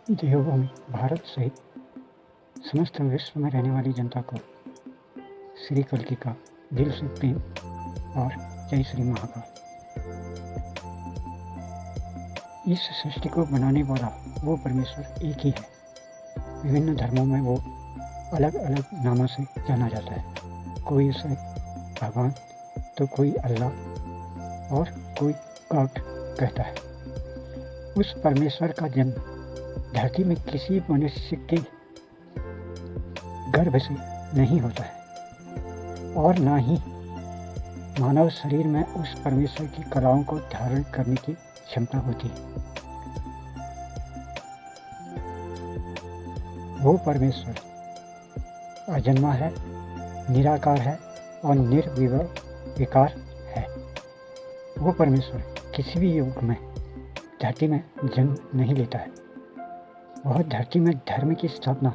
देवभूमि भारत सहित समस्त विश्व में रहने वाली जनता को श्री कल्कि का दिल से प्रेम और जय श्री महाकाल। इस सृष्टि को बनाने वाला वो परमेश्वर एक ही है। विभिन्न धर्मों में वो अलग अलग नामों से जाना जाता है। कोई उसे भगवान तो कोई अल्लाह और कोई गॉड कहता है। उस परमेश्वर का जन्म धरती में किसी मनुष्य के गर्भ से नहीं होता है और ना ही मानव शरीर में उस परमेश्वर की कलाओं को धारण करने की क्षमता होती है। वो परमेश्वर अजन्मा है, निराकार है और निर्विकार है। वो परमेश्वर किसी भी युग में धरती में जन्म नहीं लेता है। वह धरती में धर्म की स्थापना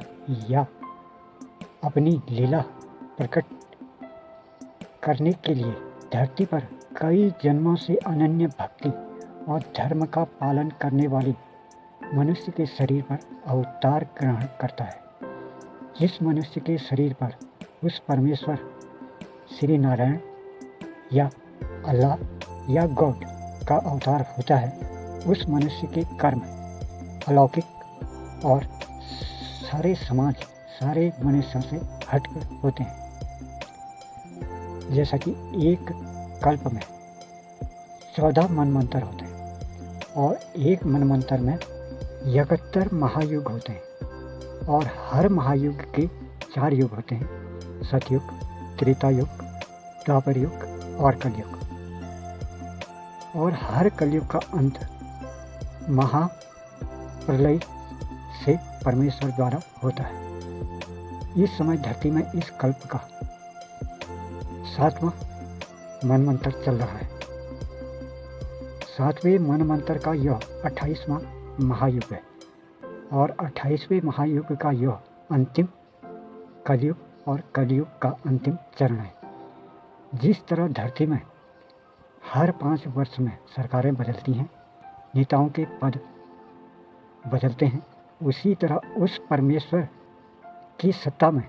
या अपनी लीला प्रकट करने के लिए धरती पर कई जन्मों से अनन्य भक्ति और धर्म का पालन करने वाली मनुष्य के शरीर पर अवतार ग्रहण करता है। जिस मनुष्य के शरीर पर उस परमेश्वर श्री नारायण या अल्लाह या गॉड का अवतार होता है, उस मनुष्य के कर्म अलौकिक और सारे समाज सारे मनुष्यों से हटकर होते हैं। जैसा कि एक कल्प में 14 मनमंत्र होते हैं और एक मनमंत्र में 71 महायुग होते हैं और हर महायुग के 4 युग होते हैं: सतयुग, त्रेता युग, द्वापर युग और कलयुग। और हर कलयुग का अंत महाप्रलय से परमेश्वर द्वारा होता है। इस समय धरती में इस कल्प का 7वां मनमंत्र चल रहा है। 7वें मनमंत्र का यह 28वां महायुग है और 28वें महायुग का यह अंतिम कलयुग और कलयुग का अंतिम चरण है। जिस तरह धरती में हर 5 वर्ष में सरकारें बदलती हैं, नेताओं के पद बदलते हैं, उसी तरह उस परमेश्वर की सत्ता में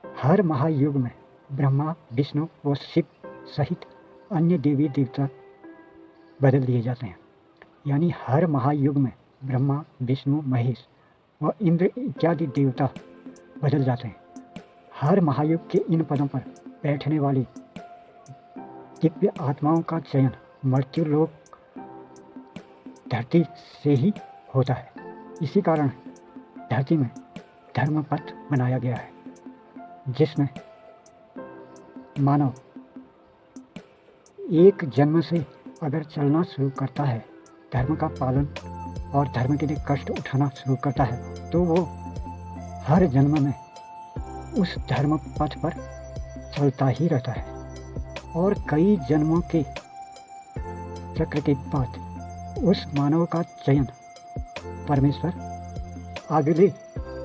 हर महायुग में ब्रह्मा, विष्णु व शिव सहित अन्य देवी देवता बदल दिए जाते हैं। यानी हर महायुग में ब्रह्मा, विष्णु, महेश व इंद्र इत्यादि देवता बदल जाते हैं। हर महायुग के इन पदों पर बैठने वाली दिव्य आत्माओं का चयन मर्त्युलोक धरती से ही होता है। इसी कारण धरती में धर्मपथ बनाया गया है, जिसमें मानव एक जन्म से अगर चलना शुरू करता है, धर्म का पालन और धर्म के लिए कष्ट उठाना शुरू करता है, तो वो हर जन्म में उस धर्म पथ पर चलता ही रहता है और कई जन्मों के चक्र के बाद उस मानव का चयन परमेश्वर अगले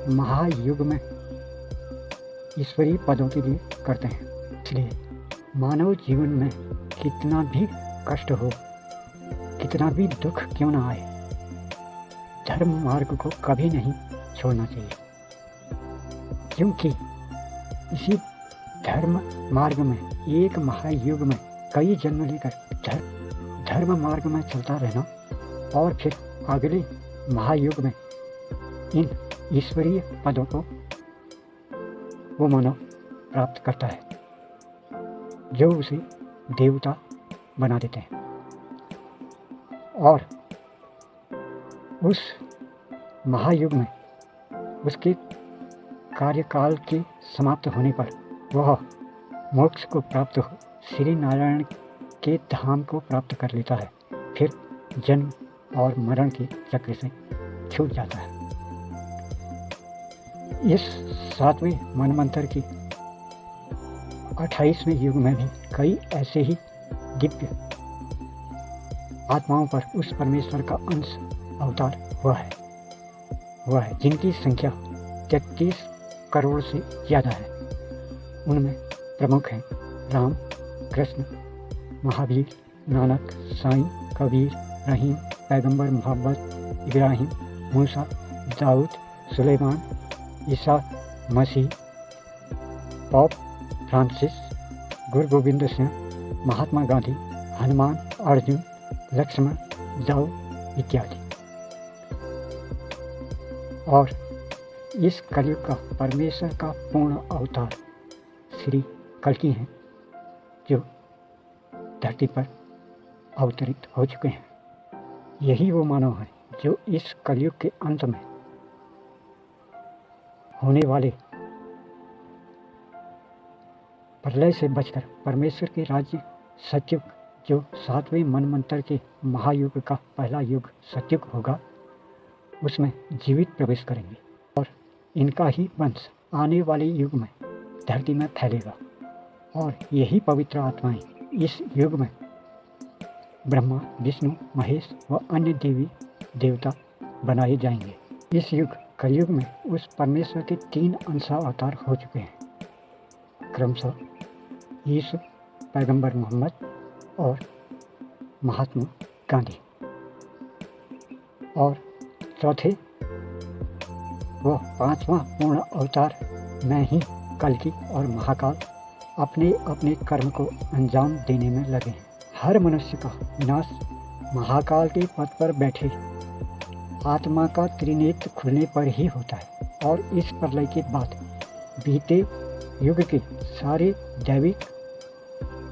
महायुग में ईश्वरीय पदों के लिए करते हैं। इसलिए मानव जीवन में कितना भी कष्ट हो, कितना भी दुख क्यों ना आए, धर्म मार्ग को कभी नहीं छोड़ना चाहिए, क्योंकि इसी धर्म मार्ग में एक महायुग में कई जन्म लेकर धर्म मार्ग में चलता रहना और फिर अगले महायुग में इन ईश्वरीय पदों को वो मानव प्राप्त करता है, जो उसे देवता बना देते हैं। और उस महायुग में उसके कार्यकाल के समाप्त होने पर वह मोक्ष को प्राप्त हो श्री नारायण के धाम को प्राप्त कर लेता है, फिर जन्म और मरण के चक्र से छूट जाता है। इस 7वें मनमंत्र के 28वें युग में भी कई ऐसे ही दिव्य आत्माओं पर उस परमेश्वर का अंश अवतार हुआ है जिनकी संख्या 33 करोड़ से ज़्यादा है। उनमें प्रमुख हैं राम, कृष्ण, महावीर, नानक, साईं, कबीर, रहीम, पैगंबर मोहम्मद, इब्राहिम, मूसा, दाऊद, सुलेमान, ईसा मसीह, पॉप फ्रांसिस, गुरु गोविंद सिंह, महात्मा गांधी, हनुमान, अर्जुन, लक्ष्मण, दाऊद इत्यादि। और इस कलयुग का परमेश्वर का पूर्ण अवतार श्री कल्कि हैं, जो धरती पर अवतरित हो चुके हैं। यही वो मानव हैं जो इस कलयुग के अंत में होने वाले प्रलय से बचकर परमेश्वर के राज्य सतयुग, जो 7वें मनवंतर के महायुग का पहला युग सतयुग होगा, उसमें जीवित प्रवेश करेंगे और इनका ही वंश आने वाले युग में धरती में फैलेगा। और यही पवित्र आत्माएं इस युग में ब्रह्मा, विष्णु, महेश व अन्य देवी देवता बनाए जाएंगे। इस युग कलयुग में उस परमेश्वर के 3 अंशावतार हो चुके हैं, क्रमशः यीशु, पैगंबर मोहम्मद और महात्मा गांधी। और चौथे व 5वां पूर्ण अवतार में ही कल्कि और महाकाल अपने अपने कर्म को अंजाम देने में लगे हैं। हर मनुष्य का विनाश महाकाल के पद पर बैठे आत्मा का त्रिनेत्र खुलने पर ही होता है। और इस प्रलय के बाद बीते युग के सारे दैविक,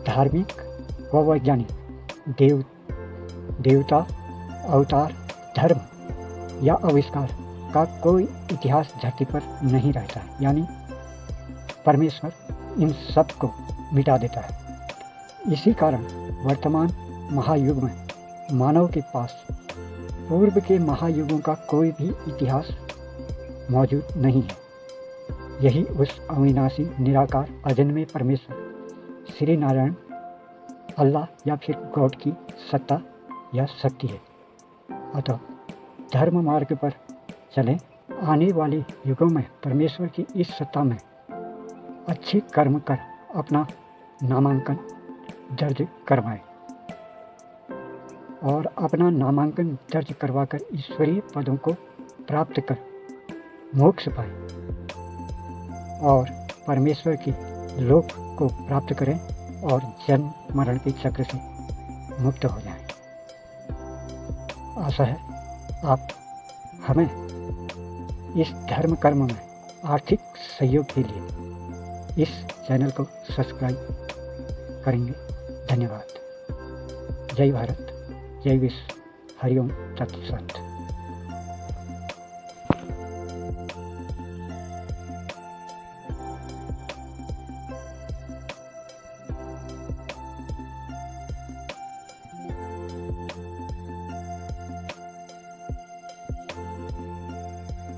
धार्मिक व वैज्ञानिक देवता, अवतार, धर्म या आविष्कार का कोई इतिहास धरती पर नहीं रहता है। यानी परमेश्वर इन सब को मिटा देता है। इसी कारण वर्तमान महायुग में मानव के पास पूर्व के महायुगों का कोई भी इतिहास मौजूद नहीं है। यही उस अविनाशी, निराकार, अजन्मे परमेश्वर श्री नारायण, अल्लाह या फिर गॉड की सत्ता या शक्ति है। अतः धर्म मार्ग पर चलें। आने वाले युगों में परमेश्वर की इस सत्ता में अच्छे कर्म कर अपना नामांकन दर्ज करवाएं और अपना नामांकन दर्ज करवाकर ईश्वरीय पदों को प्राप्त कर मोक्ष पाएं और परमेश्वर की लोक को प्राप्त करें और जन्म मरण के चक्र से मुक्त हो जाएं। आशा है आप हमें इस धर्म कर्म में आर्थिक सहयोग के लिए इस चैनल को सब्सक्राइब करेंगे। धन्यवाद। जय भारत, जय विश्व, हरिओम तत्सत।